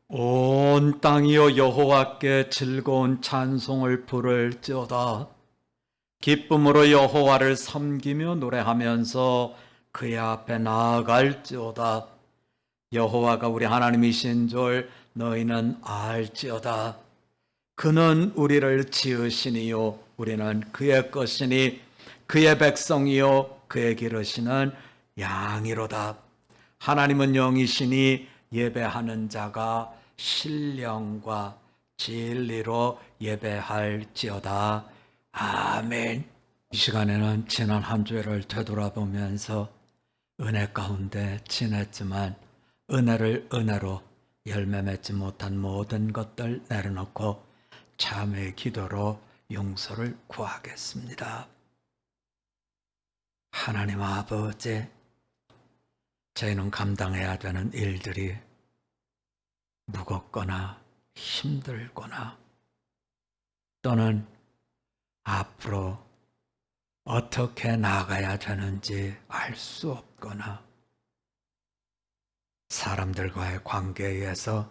온 땅이여 여호와께 즐거운 찬송을 부를지어다. 기쁨으로 여호와를 섬기며 노래하면서 그의 앞에 나아갈지어다. 여호와가 우리 하나님이신 줄 너희는 알지어다. 그는 우리를 지으시니요 우리는 그의 것이니 그의 백성이요 그의 기르시는 양이로다. 하나님은 영이시니 예배하는 자가 신령과 진리로 예배할지어다. 아멘. 이 시간에는 지난 한 주를 되돌아보면서 은혜 가운데 지냈지만 은혜를 은혜로 열매 맺지 못한 모든 것들 내려놓고 참의 기도로 용서를 구하겠습니다. 하나님 아버지, 저희는 감당해야 되는 일들이 무겁거나 힘들거나 또는 앞으로 어떻게 나가야 되는지 알 수 없거나 사람들과의 관계에서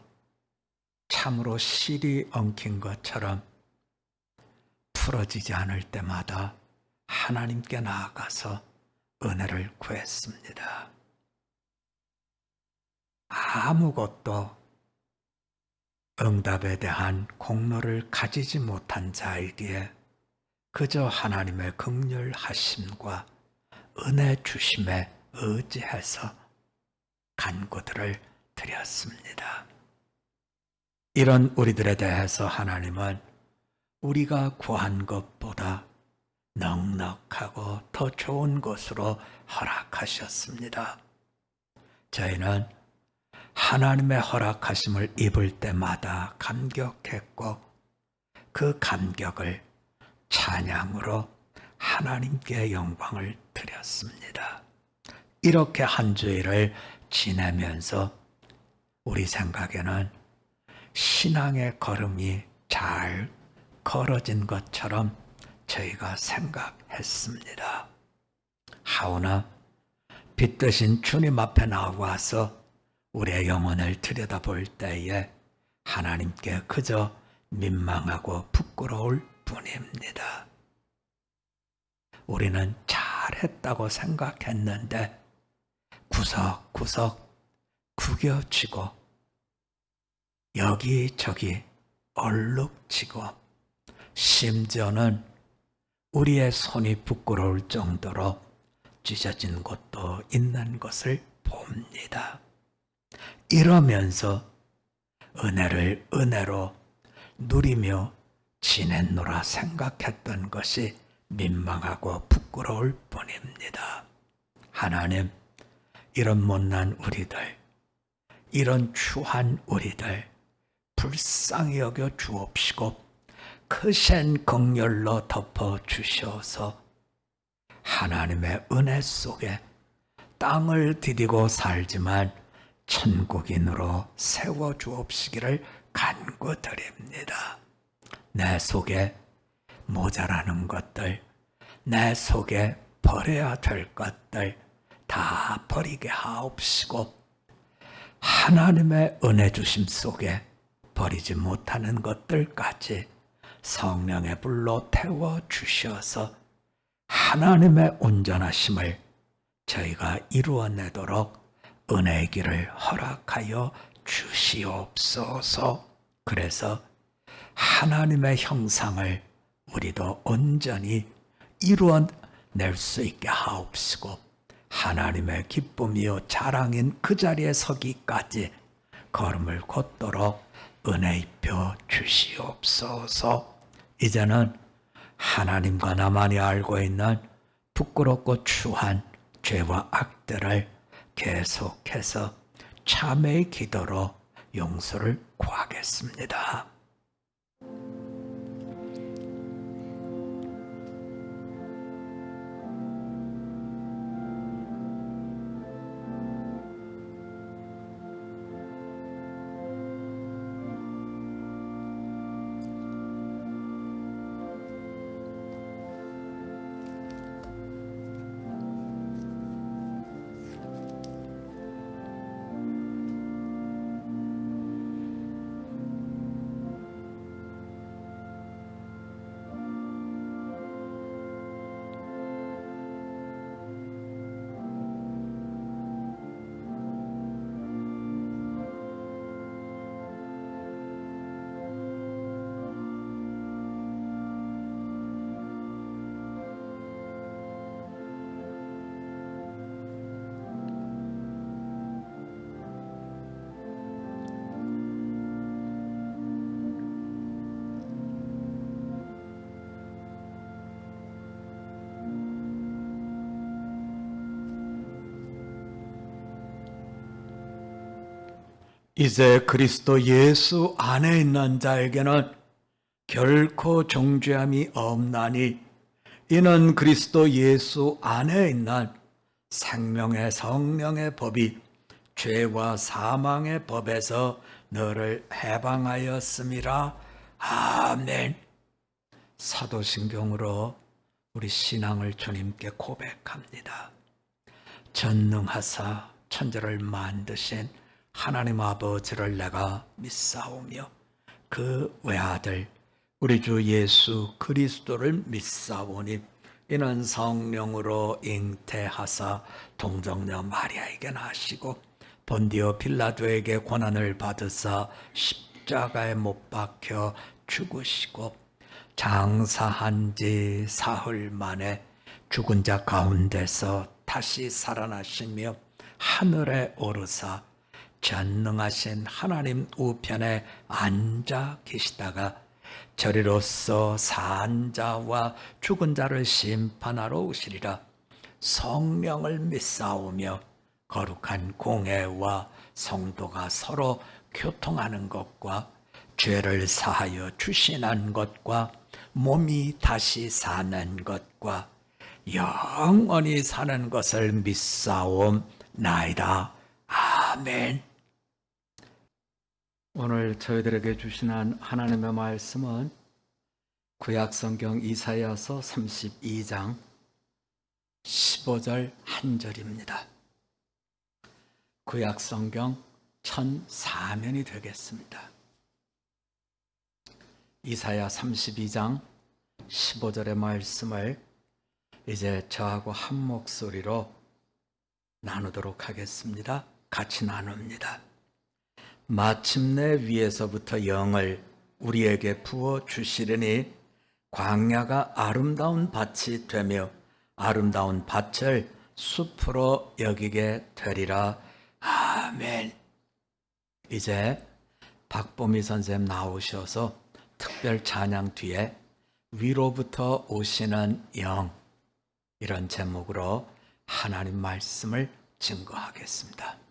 참으로 실이 엉킨 것처럼 풀어지지 않을 때마다 하나님께 나아가서 은혜를 구했습니다. 아무것도 응답에 대한 공로를 가지지 못한 자이기에 그저 하나님의 긍휼하심과 은혜 주심에 의지해서 간구들을 드렸습니다. 이런 우리들에 대해서 하나님은 우리가 구한 것보다 넉넉하고 더 좋은 것으로 허락하셨습니다. 저희는 하나님의 허락하심을 입을 때마다 감격했고 그 감격을 찬양으로 하나님께 영광을 드렸습니다. 이렇게 한 주일을 지내면서 우리 생각에는 신앙의 걸음이 잘 걸어진 것처럼 저희가 생각했습니다. 하오나 빛 대신 주님 앞에 나와서 우리의 영혼을 들여다볼 때에 하나님께 그저 민망하고 부끄러울 뿐입니다. 우리는 잘했다고 생각했는데 구석구석 구겨지고 여기저기 얼룩지고 심지어는 우리의 손이 부끄러울 정도로 찢어진 곳도 있는 것을 봅니다. 이러면서 은혜를 은혜로 누리며 지냈노라 생각했던 것이 민망하고 부끄러울 뿐입니다. 하나님, 이런 못난 우리들, 이런 추한 우리들 불쌍히 여겨 주옵시고 크신 긍휼로 덮어 주셔서 하나님의 은혜 속에 땅을 디디고 살지만 천국인으로 세워 주옵시기를 간구드립니다. 내 속에 모자라는 것들, 내 속에 버려야 될 것들 다 버리게 하옵시고 하나님의 은혜 주심 속에 버리지 못하는 것들까지 성령의 불로 태워 주셔서 하나님의 온전하심을 저희가 이루어내도록 은혜의 길을 허락하여 주시옵소서. 그래서 하나님의 형상을 우리도 온전히 이루어낼 수 있게 하옵시고 하나님의 기쁨이요 자랑인 그 자리에 서기까지 걸음을 걷도록 은혜 입혀 주시옵소서. 이제는 하나님과 나만이 알고 있는 부끄럽고 추한 죄와 악들을 계속해서 참회의 기도로 용서를 구하겠습니다. 이제 그리스도 예수 안에 있는 자에게는 결코 정죄함이 없나니 이는 그리스도 예수 안에 있는 생명의 성령의 법이 죄와 사망의 법에서 너를 해방하였음이라. 아멘. 사도신경으로 우리 신앙을 주님께 고백합니다. 전능하사 천지를 만드신 하나님 아버지를 내가 믿사오며 그 외아들 우리 주 예수 그리스도를 믿사오니 이는 성령으로 잉태하사 동정녀 마리아에게 나시고 본디오 빌라도에게 고난을 받으사 십자가에 못 박혀 죽으시고 장사한 지 사흘 만에 죽은 자 가운데서 다시 살아나시며 하늘에 오르사 전능하신 하나님 우편에 앉아 계시다가 저리로서 산 자와 죽은 자를 심판하러 오시리라. 성령을 믿사오며 거룩한 공회와 성도가 서로 교통하는 것과 죄를 사하여 주신한 것과 몸이 다시 사는 것과 영원히 사는 것을 믿사옵나이다. 아멘. 오늘 저희들에게 주시는 하나님의 말씀은 구약성경 이사야서 32장 15절 한 절입니다. 구약성경 1004면이 되겠습니다. 이사야 32장 15절의 말씀을 이제 저하고 한 목소리로 나누도록 하겠습니다. 같이 나눕니다. 마침내 위에서부터 영을 우리에게 부어 주시려니 광야가 아름다운 밭이 되며 아름다운 밭을 숲으로 여기게 되리라. 아멘. 이제 박보미 선생님 나오셔서 특별 찬양 뒤에 위로부터 오시는 영, 이런 제목으로 하나님 말씀을 증거하겠습니다.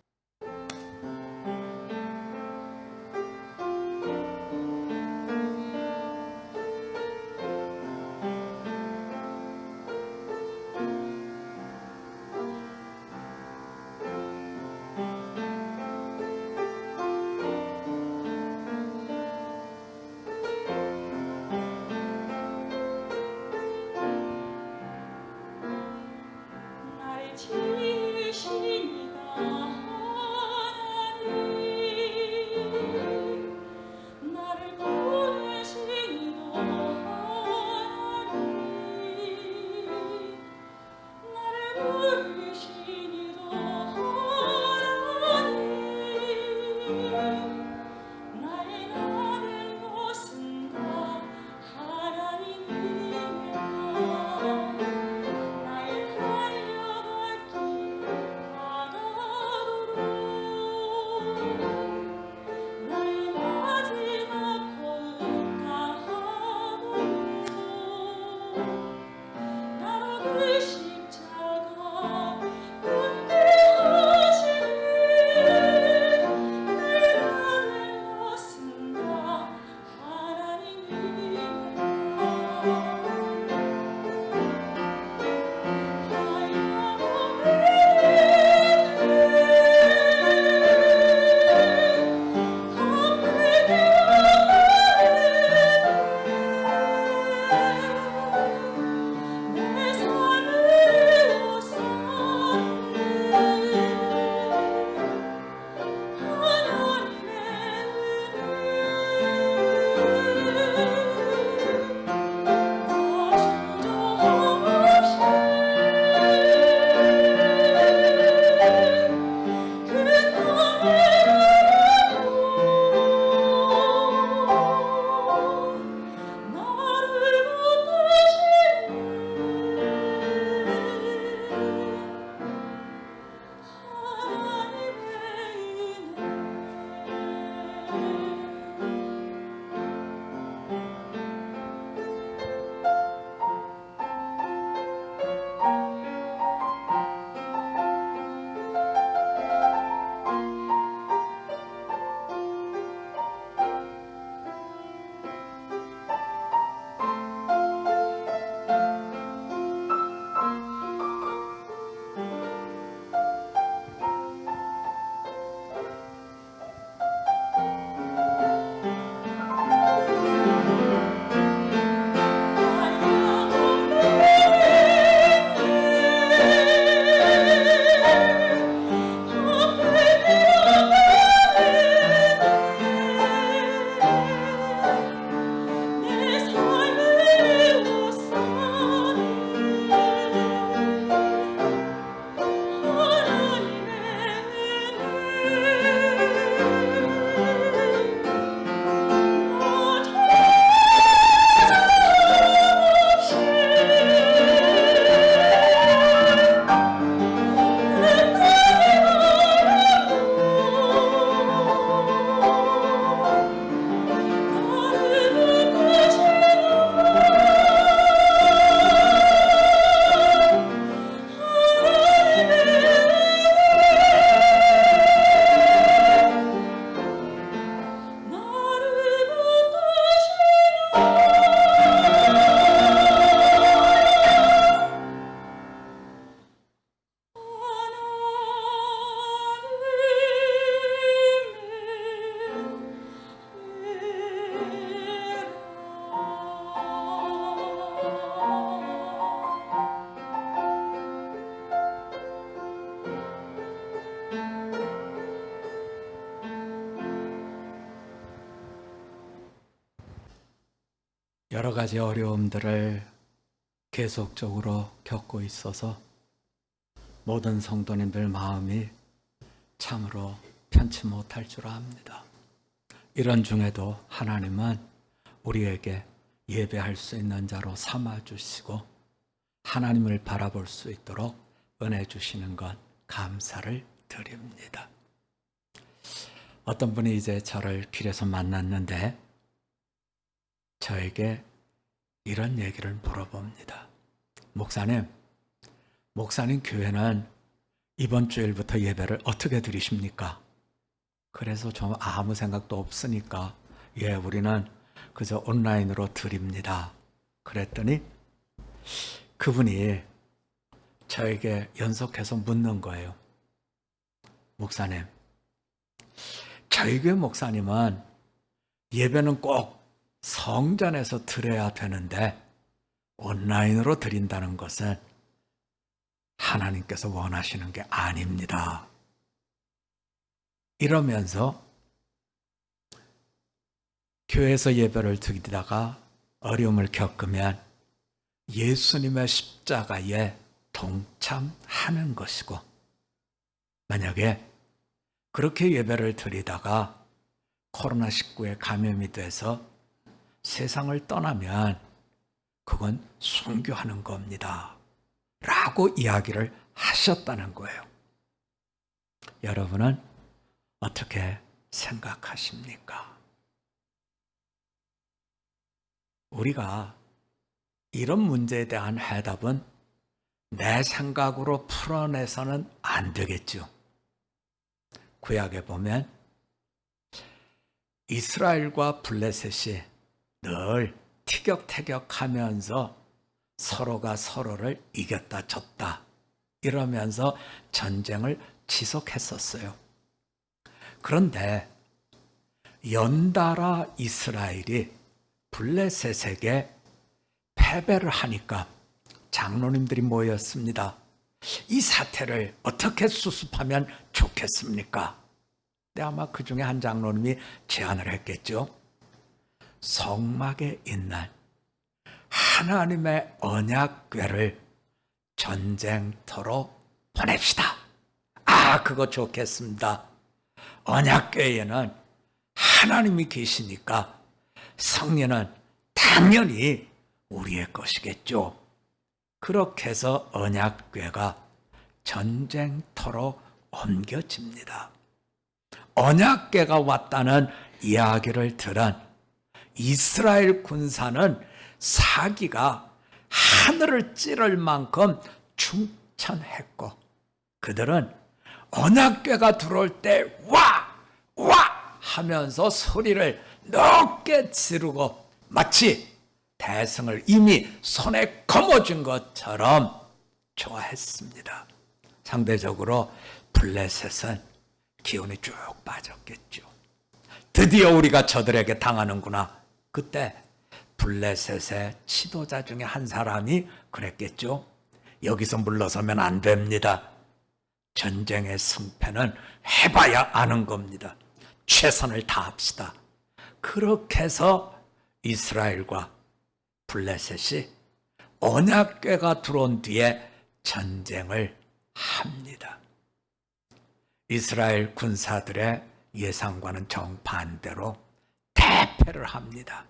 여러 가지 어려움들을 계속적으로 겪고 있어서 모든 성도님들 마음이 참으로 편치 못할 줄 압니다. 이런 중에도 하나님은 우리에게 예배할 수 있는 자로 삼아주시고 하나님을 바라볼 수 있도록 은혜 주시는 것 감사를 드립니다. 어떤 분이 이제 저를 길에서 만났는데 저에게 이런 얘기를 물어봅니다. 목사님 교회는 이번 주일부터 예배를 어떻게 드리십니까? 그래서 좀 아무 생각도 없으니까 우리는 그저 온라인으로 드립니다. 그랬더니 그분이 저에게 연속해서 묻는 거예요. 목사님, 저희 교회 목사님은 예배는 꼭 성전에서 드려야 되는데 온라인으로 드린다는 것은 하나님께서 원하시는 게 아닙니다. 이러면서 교회에서 예배를 드리다가 어려움을 겪으면 예수님의 십자가에 동참하는 것이고, 만약에 그렇게 예배를 드리다가 코로나19에 감염이 돼서 세상을 떠나면 그건 순교하는 겁니다. 라고 이야기를 하셨다는 거예요. 여러분은 어떻게 생각하십니까? 우리가 이런 문제에 대한 해답은 내 생각으로 풀어내서는 안 되겠죠. 구약에 보면 이스라엘과 블레셋이 늘 티격태격하면서 서로가 서로를 이겼다 졌다 이러면서 전쟁을 지속했었어요. 그런데 연달아 이스라엘이 블레셋에게 패배를 하니까 장로님들이 모였습니다. 이 사태를 어떻게 수습하면 좋겠습니까? 근데 아마 그 중에 한 장로님이 제안을 했겠죠. 성막에 있는 하나님의 언약궤를 전쟁터로 보냅시다. 그거 좋겠습니다. 언약궤에는 하나님이 계시니까 성령은 당연히 우리의 것이겠죠. 그렇게 해서 언약궤가 전쟁터로 옮겨집니다. 언약궤가 왔다는 이야기를 들은 이스라엘 군사는 사기가 하늘을 찌를 만큼 충천했고, 그들은 언약궤가 들어올 때 와 하면서 소리를 높게 지르고 마치 대승을 이미 손에 거머쥔 것처럼 좋아했습니다. 상대적으로 블레셋은 기운이 쭉 빠졌겠죠. 드디어 우리가 저들에게 당하는구나. 그때 블레셋의 지도자 중에 한 사람이 그랬겠죠. 여기서 물러서면 안 됩니다. 전쟁의 승패는 해봐야 아는 겁니다. 최선을 다합시다. 그렇게 해서 이스라엘과 블레셋이 언약궤가 들어온 뒤에 전쟁을 합니다. 이스라엘 군사들의 예상과는 정반대로 대패를 합니다.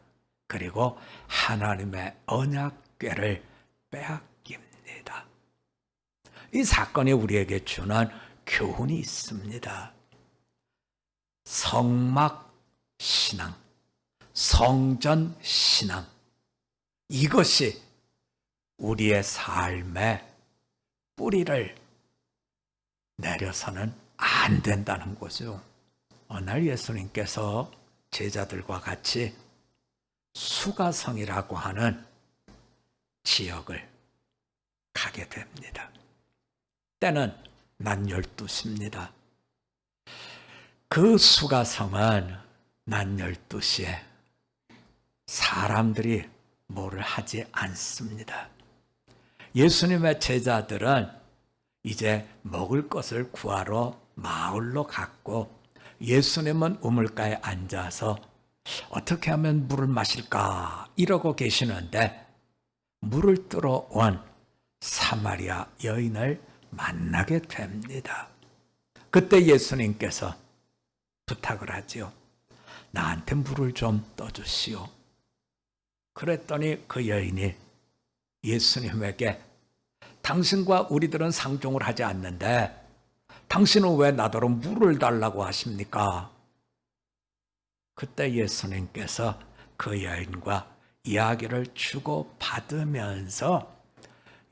그리고 하나님의 언약궤를 빼앗깁니다. 이 사건이 우리에게 주는 교훈이 있습니다. 성막 신앙, 성전 신앙, 이것이 우리의 삶에 뿌리를 내려서는 안 된다는 거죠. 어느 날 예수님께서 제자들과 같이 수가성이라고 하는 지역을 가게 됩니다. 때는 낮 12시입니다. 그 수가성은 낮 12시에 사람들이 뭐를 하지 않습니다. 예수님의 제자들은 이제 먹을 것을 구하러 마을로 갔고, 예수님은 우물가에 앉아서 어떻게 하면 물을 마실까 이러고 계시는데 물을 뜨러 온 사마리아 여인을 만나게 됩니다. 그때 예수님께서 부탁을 하지요. 나한테 물을 좀 떠주시오. 그랬더니 그 여인이 예수님에게 당신과 우리들은 상종을 하지 않는데 당신은 왜 나더러 물을 달라고 하십니까? 그때 예수님께서 그 여인과 이야기를 주고받으면서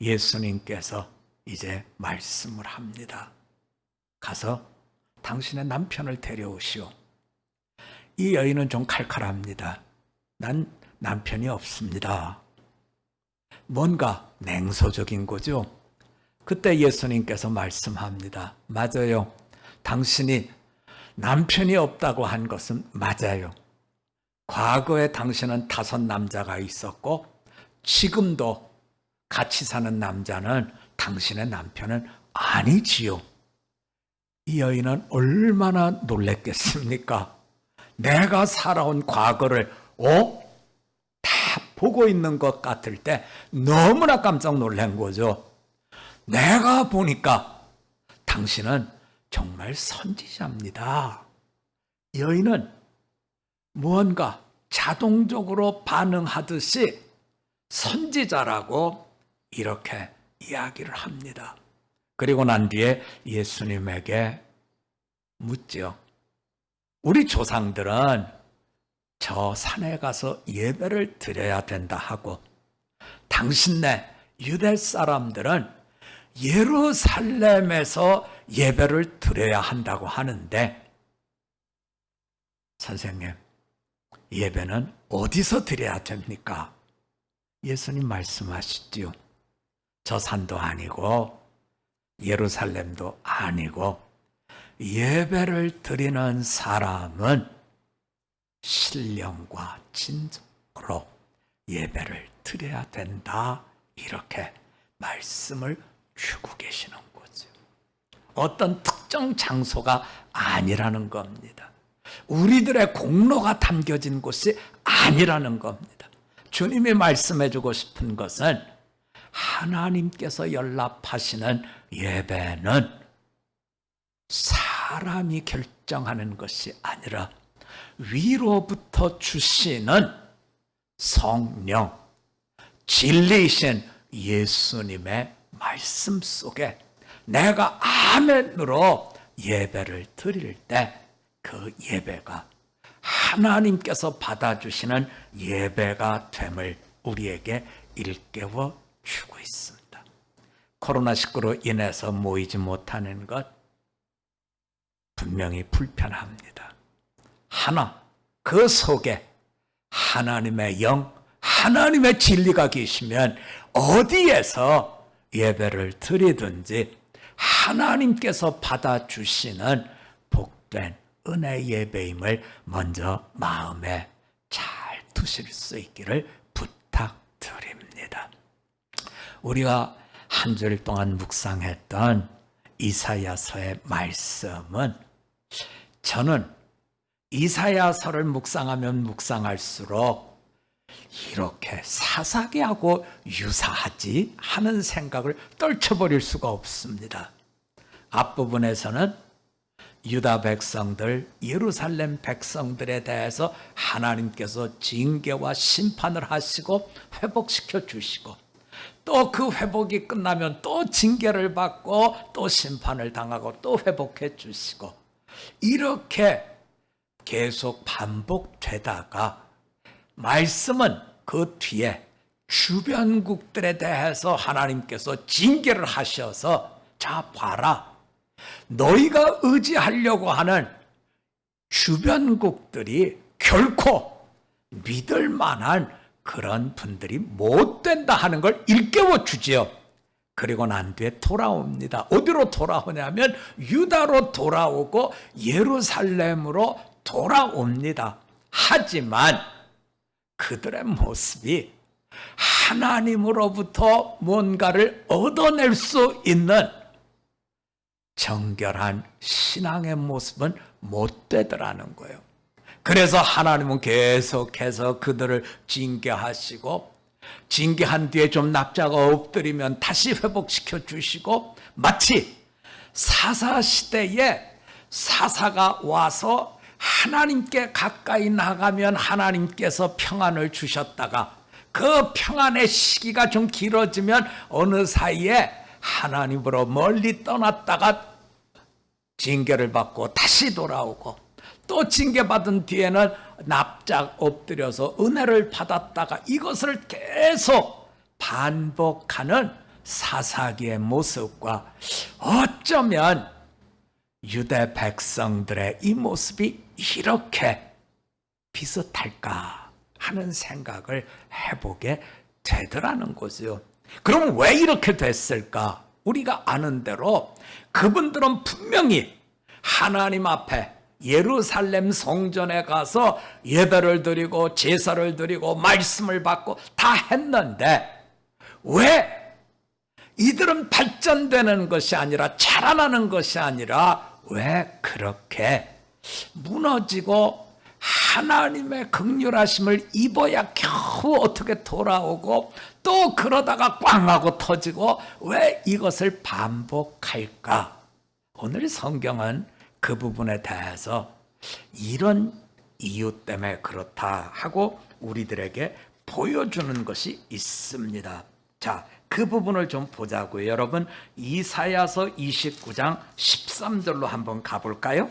예수님께서 이제 말씀을 합니다. 가서 당신의 남편을 데려오시오. 이 여인은 좀 칼칼합니다. 난 남편이 없습니다. 뭔가 냉소적인 거죠. 그때 예수님께서 말씀합니다. 맞아요. 당신이 남편이 없다고 한 것은 맞아요. 과거에 당신은 5 남자가 있었고 지금도 같이 사는 남자는 당신의 남편은 아니지요. 이 여인은 얼마나 놀랬겠습니까? 내가 살아온 과거를 다 보고 있는 것 같을 때 너무나 깜짝 놀란 거죠. 내가 보니까 당신은 정말 선지자입니다. 여인은 무언가 자동적으로 반응하듯이 선지자라고 이렇게 이야기를 합니다. 그리고 난 뒤에 예수님에게 묻죠. 우리 조상들은 저 산에 가서 예배를 드려야 된다 하고 당신네 유대 사람들은 예루살렘에서 예배를 드려야 한다고 하는데 선생님, 예배는 어디서 드려야 됩니까? 예수님 말씀하시지요. 저 산도 아니고 예루살렘도 아니고 예배를 드리는 사람은 신령과 진정으로 예배를 드려야 된다. 이렇게 말씀을 주고 계시는 거죠. 어떤 특정 장소가 아니라는 겁니다. 우리들의 공로가 담겨진 곳이 아니라는 겁니다. 주님이 말씀해 주고 싶은 것은 하나님께서 연락하시는 예배는 사람이 결정하는 것이 아니라 위로부터 주시는 성령, 진리이신 예수님의 말씀 속에 내가 아멘으로 예배를 드릴 때 그 예배가 하나님께서 받아주시는 예배가 됨을 우리에게 일깨워 주고 있습니다. 코로나19로 인해서 모이지 못하는 것 분명히 불편합니다. 하나, 그 속에 하나님의 영, 하나님의 진리가 계시면 어디에서 예배를 드리든지 하나님께서 받아주시는 복된 은혜 예배임을 먼저 마음에 잘 두실 수 있기를 부탁드립니다. 우리가 한 주일 동안 묵상했던 이사야서의 말씀은 저는 이사야서를 묵상하면 묵상할수록 이렇게 사사기하고 유사하지 하는 생각을 떨쳐버릴 수가 없습니다. 앞부분에서는 유다 백성들, 예루살렘 백성들에 대해서 하나님께서 징계와 심판을 하시고 회복시켜 주시고 또 그 회복이 끝나면 또 징계를 받고 또 심판을 당하고 또 회복해 주시고 이렇게 계속 반복되다가 말씀은 그 뒤에 주변국들에 대해서 하나님께서 징계를 하셔서 자 봐라, 너희가 의지하려고 하는 주변국들이 결코 믿을 만한 그런 분들이 못 된다 하는 걸 일깨워 주지요. 그리고 난 뒤에 돌아옵니다. 어디로 돌아오냐면 유다로 돌아오고 예루살렘으로 돌아옵니다. 하지만 그들의 모습이 하나님으로부터 뭔가를 얻어낼 수 있는 정결한 신앙의 모습은 못 되더라는 거예요. 그래서 하나님은 계속해서 그들을 징계하시고, 징계한 뒤에 좀 납자가 엎드리면 다시 회복시켜 주시고, 마치 사사시대에 사사가 와서 하나님께 가까이 나가면 하나님께서 평안을 주셨다가 그 평안의 시기가 좀 길어지면 어느 사이에 하나님으로 멀리 떠났다가 징계를 받고 다시 돌아오고, 또 징계받은 뒤에는 납작 엎드려서 은혜를 받았다가 이것을 계속 반복하는 사사기의 모습과 어쩌면 유대 백성들의 이 모습이 이렇게 비슷할까 하는 생각을 해보게 되더라는 거죠. 그럼 왜 이렇게 됐을까? 우리가 아는 대로 그분들은 분명히 하나님 앞에 예루살렘 성전에 가서 예배를 드리고 제사를 드리고 말씀을 받고 다 했는데, 왜 이들은 발전되는 것이 아니라 자라나는 것이 아니라 왜 그렇게 무너지고 하나님의 긍휼하심을 입어야 겨우 어떻게 돌아오고 또 그러다가 꽝 하고 터지고 왜 이것을 반복할까? 오늘 성경은 그 부분에 대해서 이런 이유 때문에 그렇다 하고 우리들에게 보여주는 것이 있습니다. 자, 그 부분을 좀 보자고요. 여러분, 이사야서 29장 13절로 한번 가볼까요?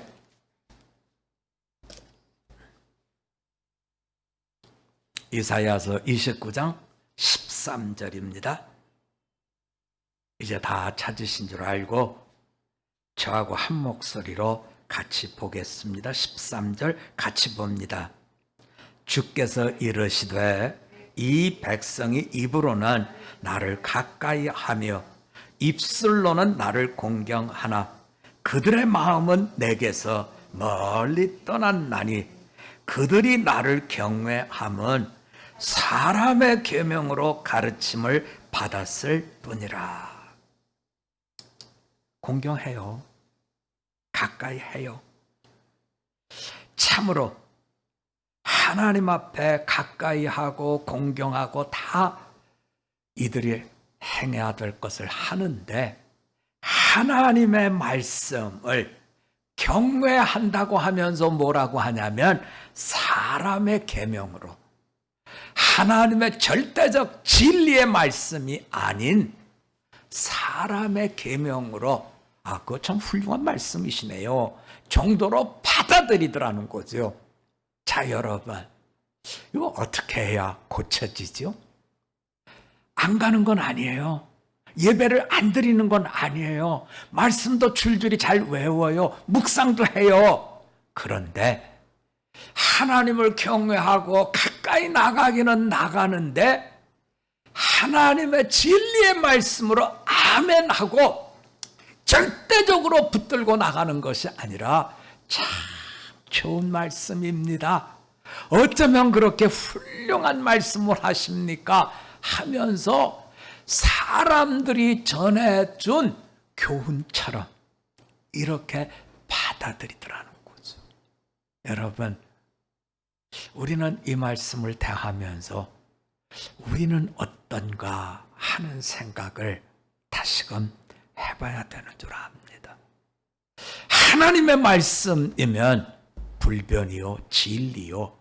이사야서 29장 13절입니다. 이제 다 찾으신 줄 알고 저하고 한 목소리로 같이 보겠습니다. 13절 같이 봅니다. 주께서 이르시되 이 백성이 입으로는 나를 가까이 하며 입술로는 나를 공경하나 그들의 마음은 내게서 멀리 떠났나니 그들이 나를 경외함은 사람의 계명으로 가르침을 받았을 뿐이라. 공경해요. 가까이 해요. 참으로 하나님 앞에 가까이 하고 공경하고 다 이들이 행해야 될 것을 하는데, 하나님의 말씀을 경외한다고 하면서 뭐라고 하냐면 사람의 계명으로, 하나님의 절대적 진리의 말씀이 아닌 사람의 계명으로, 그거 참 훌륭한 말씀이시네요 정도로 받아들이더라는 거죠. 자, 여러분, 이거 어떻게 해야 고쳐지죠? 안 가는 건 아니에요. 예배를 안 드리는 건 아니에요. 말씀도 줄줄이 잘 외워요. 묵상도 해요. 그런데 하나님을 경외하고 가까이 나가기는 나가는데 하나님의 진리의 말씀으로 아멘하고 절대적으로 붙들고 나가는 것이 아니라 참 좋은 말씀입니다. 어쩌면 그렇게 훌륭한 말씀을 하십니까? 하면서 사람들이 전해준 교훈처럼 이렇게 받아들이더라는 거죠. 여러분, 우리는 이 말씀을 대하면서 우리는 어떤가 하는 생각을 다시금 해봐야 되는 줄 압니다. 하나님의 말씀이면 불변이요 진리요,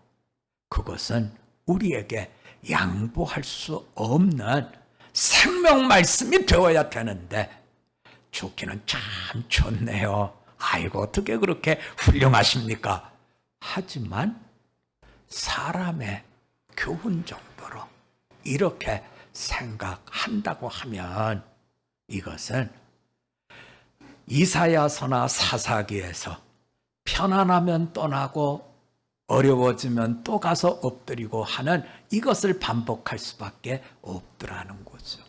그것은 우리에게 양보할 수 없는 생명 말씀이 되어야 되는데, 좋기는 참 좋네요. 아이고 어떻게 그렇게 훌륭하십니까? 하지만 사람의 교훈 정도로 이렇게 생각한다고 하면 이것은 이사야서나 사사기에서 편안하면 떠나고 어려워지면 또 가서 엎드리고 하는 이것을 반복할 수밖에 없더라는 거죠.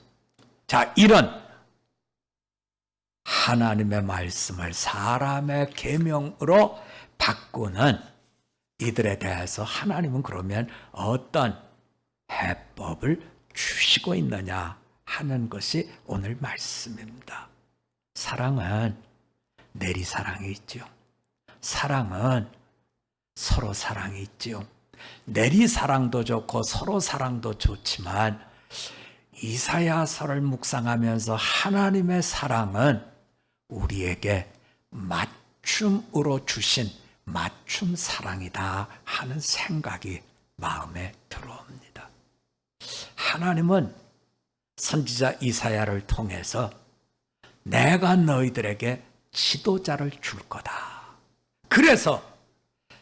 자, 이런 하나님의 말씀을 사람의 계명으로 바꾸는 이들에 대해서 하나님은 그러면 어떤 해법을 주시고 있느냐 하는 것이 오늘 말씀입니다. 사랑은 내리사랑이 있죠. 사랑은 서로 사랑이 있지요. 내리 사랑도 좋고 서로 사랑도 좋지만 이사야서를 묵상하면서 하나님의 사랑은 우리에게 맞춤으로 주신 맞춤 사랑이다 하는 생각이 마음에 들어옵니다. 하나님은 선지자 이사야를 통해서 내가 너희들에게 지도자를 줄 거다. 그래서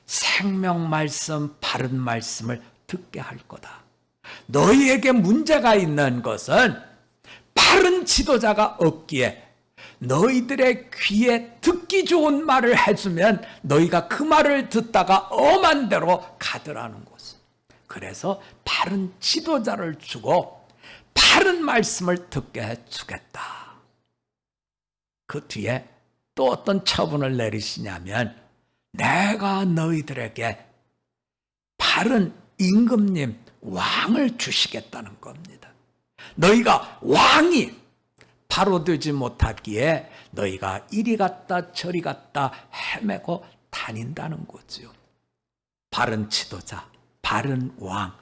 생명 말씀, 바른 말씀을 듣게 할 거다. 너희에게 문제가 있는 것은 바른 지도자가 없기에 너희들의 귀에 듣기 좋은 말을 해주면 너희가 그 말을 듣다가 엄한 대로 가더라는 것을. 그래서 바른 지도자를 주고 바른 말씀을 듣게 해주겠다. 그 뒤에 또 어떤 처분을 내리시냐면 내가 너희들에게 바른 임금님 왕을 주시겠다는 겁니다. 너희가 왕이 바로 되지 못하기에 너희가 이리 갔다 저리 갔다 헤매고 다닌다는 거죠. 바른 지도자, 바른 왕.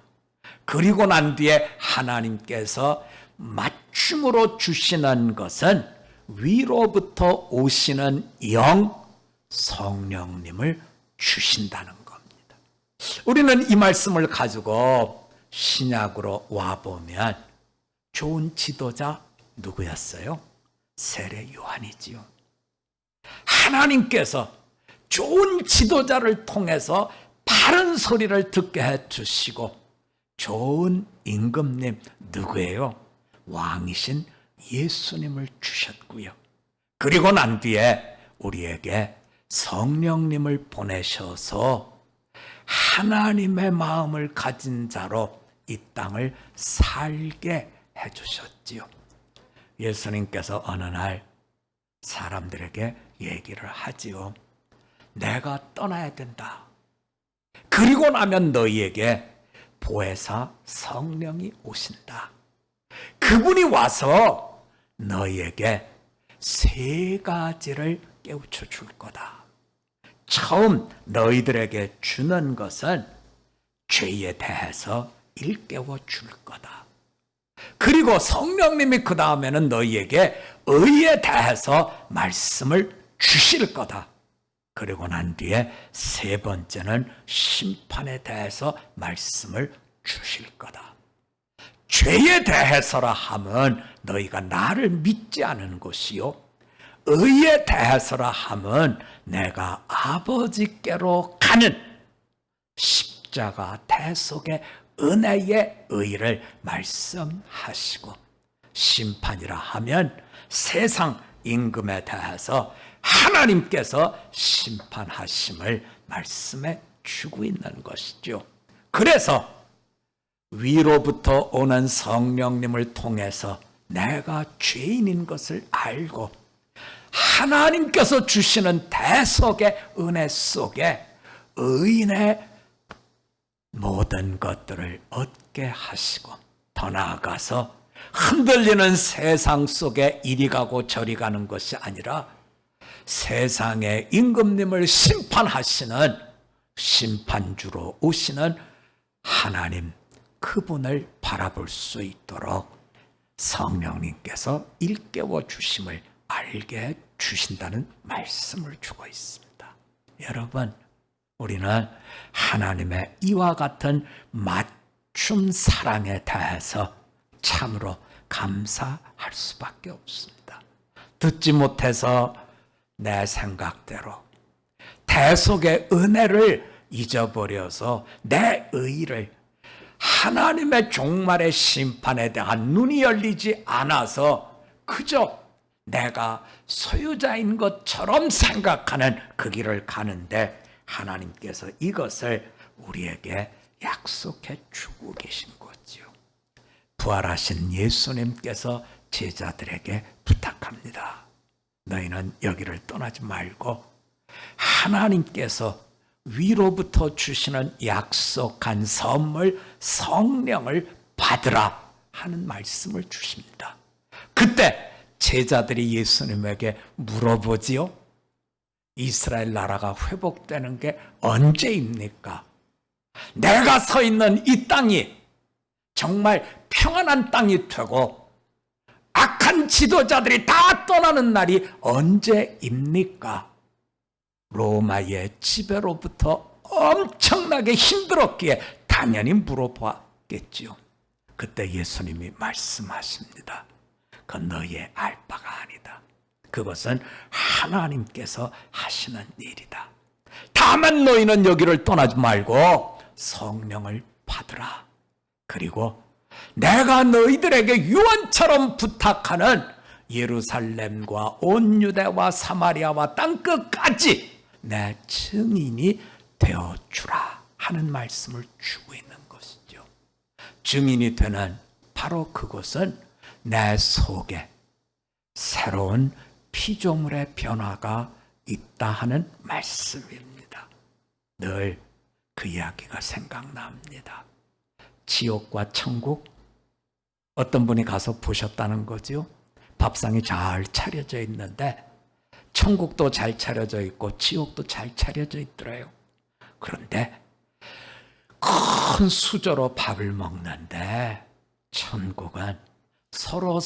그리고 난 뒤에 하나님께서 맞춤으로 주시는 것은 위로부터 오시는 영, 성령님을 주신다는 겁니다. 우리는 이 말씀을 가지고 신약으로 와보면 좋은 지도자 누구였어요? 세례 요한이지요. 하나님께서 좋은 지도자를 통해서 바른 소리를 듣게 해주시고 좋은 임금님 누구예요? 왕이신 예수님을 주셨고요. 그리고 난 뒤에 우리에게 성령님을 보내셔서 하나님의 마음을 가진 자로 이 땅을 살게 해주셨지요. 예수님께서 어느 날 사람들에게 얘기를 하지요. 내가 떠나야 된다. 그리고 나면 너희에게 보혜사 성령이 오신다. 그분이 와서 너희에게 세 가지를 깨우쳐 줄 거다. 처음 너희들에게 주는 것은 죄에 대해서 일깨워 줄 거다. 그리고 성령님이 그 다음에는 너희에게 의에 대해서 말씀을 주실 거다. 그리고 난 뒤에 세 번째는 심판에 대해서 말씀을 주실 거다. 죄에 대해서라 하면 너희가 나를 믿지 않은 것이요, 의에 대해서라 하면 내가 아버지께로 가는 십자가 대속의 은혜의 의를 말씀하시고, 심판이라 하면 세상 임금에 대해서 하나님께서 심판하심을 말씀해 주고 있는 것이죠. 그래서 위로부터 오는 성령님을 통해서 내가 죄인인 것을 알고 하나님께서 주시는 대속의 은혜 속에 의인의 모든 것들을 얻게 하시고, 더 나아가서 흔들리는 세상 속에 이리 가고 저리 가는 것이 아니라 세상의 임금님을 심판하시는 심판주로 오시는 하나님, 그분을 바라볼 수 있도록 성령님께서 일깨워 주심을 알게 해 주신다는 말씀을 주고 있습니다. 여러분, 우리는 하나님의 이와 같은 맞춤 사랑에 대해서 참으로 감사할 수밖에 없습니다. 듣지 못해서 내 생각대로 대속의 은혜를 잊어버려서 내 의를, 하나님의 종말의 심판에 대한 눈이 열리지 않아서 그저 내가 소유자인 것처럼 생각하는 그 길을 가는데, 하나님께서 이것을 우리에게 약속해 주고 계신 거지요. 부활하신 예수님께서 제자들에게 부탁합니다. 너희는 여기를 떠나지 말고 하나님께서 위로부터 주시는 약속한 선물 성령을 받으라 하는 말씀을 주십니다. 그때 제자들이 예수님에게 물어보지요. 이스라엘 나라가 회복되는 게 언제입니까? 내가 서 있는 이 땅이 정말 평안한 땅이 되고 악한 지도자들이 다 떠나는 날이 언제입니까? 로마의 지배로부터 엄청나게 힘들었기에 당연히 물어봤겠지요. 그때 예수님이 말씀하십니다. 그건 너희의 알 바가 아니다. 그것은 하나님께서 하시는 일이다. 다만 너희는 여기를 떠나지 말고 성령을 받으라. 그리고 내가 너희들에게 유언처럼 부탁하는 예루살렘과 온 유대와 사마리아와 땅끝까지 내 증인이 되어주라 하는 말씀을 주고 있는 것이죠. 증인이 되는 바로 그것은 내 속에 새로운 피조물의 변화가 있다 하는 말씀입니다. 늘 그 이야기가 생각납니다. 지옥과 천국, 어떤 분이 가서 보셨다는 거죠. 밥상이 잘 차려져 있는데 천국도 잘 차려져 있고 지옥도 잘 차려져 있더래요. 그런데 큰 수저로 밥을 먹는데 천국은 서로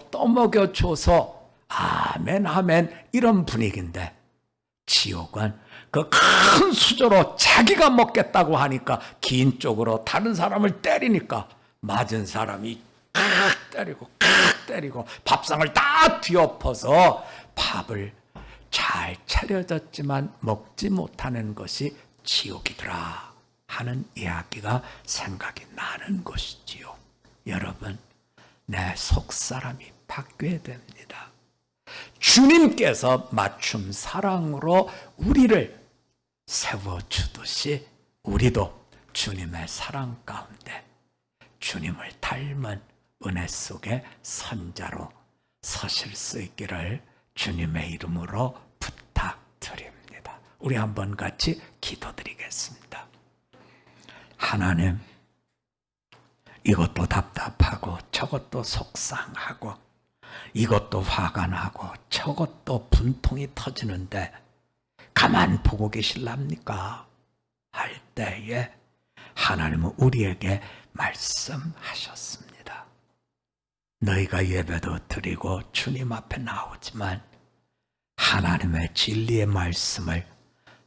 떠먹여줘서 아멘 아멘 이런 분위기인데 지옥은 그 큰 수저로 자기가 먹겠다고 하니까 긴 쪽으로 다른 사람을 때리니까 맞은 사람이 때리고 밥상을 다 뒤엎어서 밥을 잘 차려졌지만 먹지 못하는 것이 지옥이더라 하는 이야기가 생각이 나는 것이지요. 여러분, 내 속사람이 바뀌어야 됩니다. 주님께서 맞춤 사랑으로 우리를 세워주듯이 우리도 주님의 사랑 가운데 주님을 닮은 은혜 속에 선자로 서실 수 있기를 주님의 이름으로 부탁드립니다. 우리 한번 같이 기도드리겠습니다. 하나님, 이것도 답답하고 저것도 속상하고 이것도 화가 나고 저것도 분통이 터지는데 가만 보고 계실랍니까? 할 때에 하나님은 우리에게 말씀하셨습니다. 너희가 예배도 드리고 주님 앞에 나오지만 하나님의 진리의 말씀을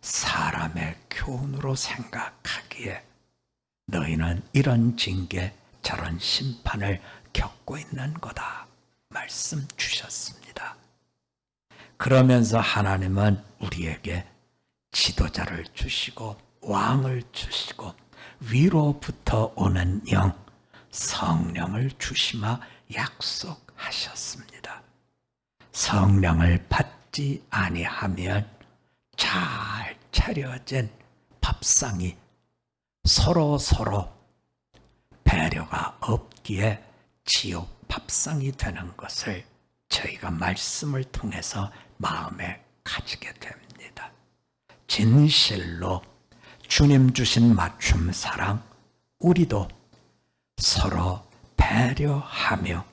사람의 교훈으로 생각하기에 너희는 이런 징계 저런 심판을 겪고 있는 거다 말씀 주셨습니다. 그러면서 하나님은 우리에게 지도자를 주시고 왕을 주시고 위로부터 오는 영 성령을 주시마 약속하셨습니다. 성령을 받지 아니하면 잘 차려진 밥상이 서로 배려가 없기에 지옥 밥상이 되는 것을 저희가 말씀을 통해서 마음에 가지게 됩니다. 진실로 주님 주신 맞춤 사랑, 우리도 서로 배려하며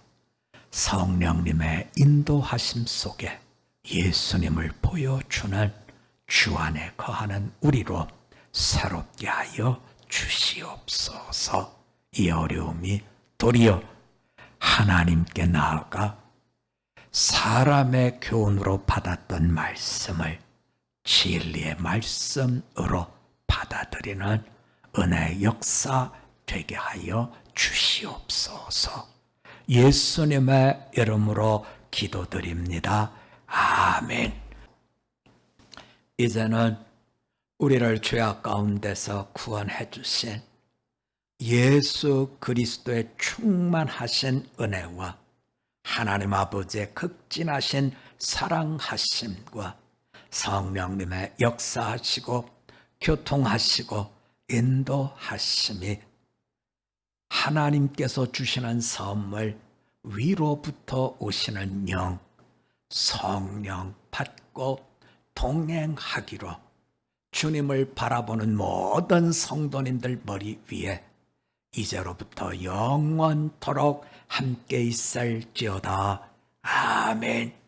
성령님의 인도하심 속에 예수님을 보여주는 주 안에 거하는 우리로 새롭게 하여 주시옵소서. 이 어려움이 도리어 하나님께 나아가 사람의 교훈으로 받았던 말씀을 진리의 말씀으로 받아들이는 은혜의 역사 되게 하여 주시옵소서. 예수님의 이름으로 기도드립니다. 아멘. 이제는 우리를 죄악 가운데서 구원해 주신 예수 그리스도의 충만하신 은혜와 하나님 아버지의 극진하신 사랑하심과 성령님의 역사하시고 교통하시고 인도하심이 하나님께서 주시는 선물 위로부터 오시는 영 성령 받고 동행하기로 주님을 바라보는 모든 성도님들 머리 위에 이제로부터 영원토록 함께 있을지어다. 아멘.